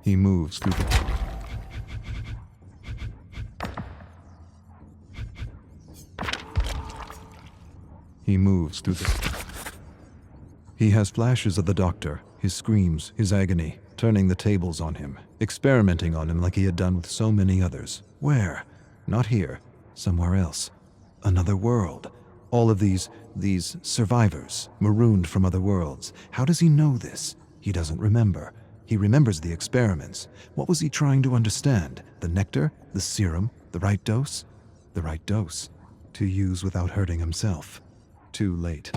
He moves through the... He moves through the... He has flashes of the doctor, his screams, his agony, turning the tables on him, experimenting on him like he had done with so many others. Where? Not here. Somewhere else. Another world. All of these survivors, marooned from other worlds. How does he know this? He doesn't remember. He remembers the experiments. What was he trying to understand? The nectar? The serum? The right dose? The right dose. To use without hurting himself. Too late.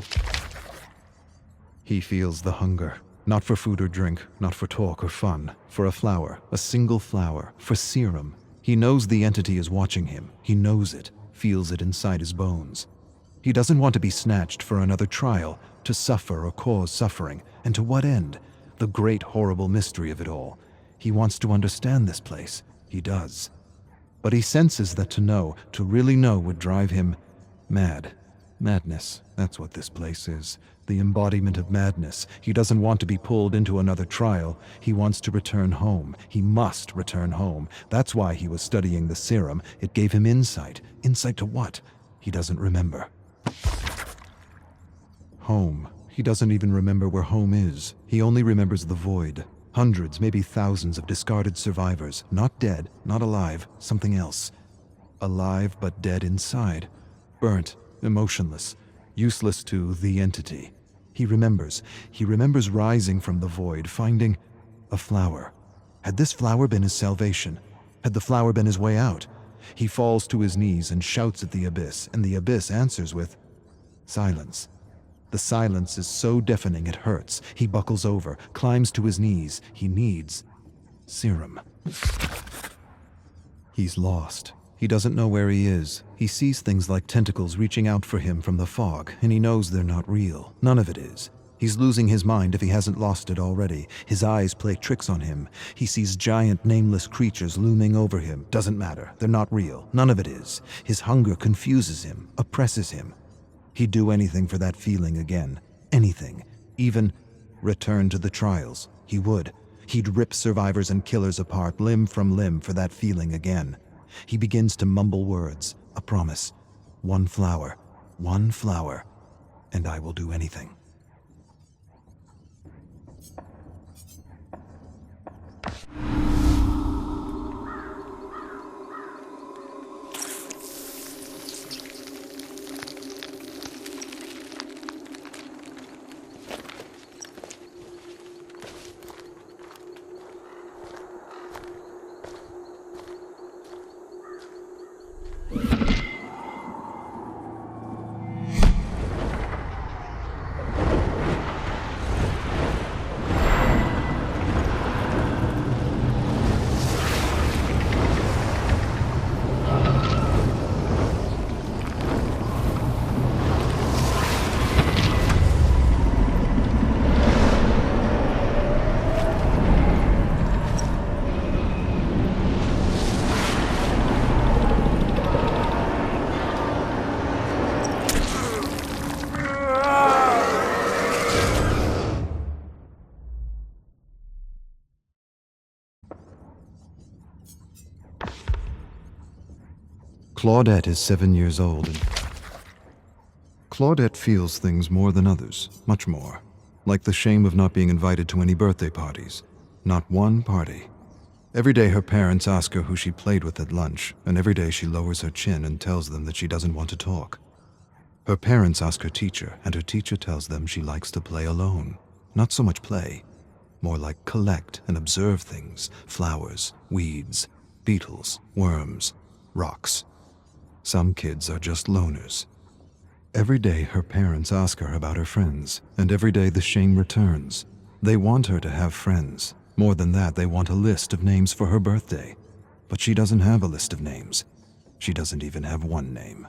He feels the hunger. Not for food or drink, not for talk or fun. For a flower, a single flower, for serum. He knows the entity is watching him. He knows it, feels it inside his bones. He doesn't want to be snatched for another trial, to suffer or cause suffering. And to what end? The great horrible mystery of it all. He wants to understand this place. He does. But he senses that to know, to really know, would drive him mad. Madness, that's what this place is. The embodiment of madness. He doesn't want to be pulled into another trial. He wants to return home. He must return home. That's why he was studying the serum. It gave him insight. Insight to what? He doesn't remember. Home. He doesn't even remember where home is. He only remembers the void. Hundreds, maybe thousands of discarded survivors. Not dead, not alive, something else. Alive but dead inside. Burnt, emotionless, useless to the entity. He remembers rising from the void, finding a flower. Had this flower been his salvation? Had the flower been his way out? He falls to his knees and shouts at the abyss, and the abyss answers with silence. The silence is so deafening it hurts. He buckles over, climbs to his knees. He needs serum. He's lost. He doesn't know where he is. He sees things like tentacles reaching out for him from the fog, and he knows they're not real. None of it is. He's losing his mind if he hasn't lost it already. His eyes play tricks on him. He sees giant, nameless creatures looming over him. Doesn't matter. They're not real. None of it is. His hunger confuses him, oppresses him. He'd do anything for that feeling again. Anything. Even return to the trials. He would. He'd rip survivors and killers apart, limb from limb, for that feeling again. He begins to mumble words, a promise. One flower, and I will do anything. Claudette is 7 years old, and Claudette feels things more than others, much more. Like the shame of not being invited to any birthday parties. Not one party. Every day her parents ask her who she played with at lunch, and every day she lowers her chin and tells them that she doesn't want to talk. Her parents ask her teacher, and her teacher tells them she likes to play alone. Not so much play, more like collect and observe things, flowers, weeds, beetles, worms, rocks. Some kids are just loners. Every day her parents ask her about her friends, and every day the shame returns. They want her to have friends. More than that, they want a list of names for her birthday. But she doesn't have a list of names. She doesn't even have one name.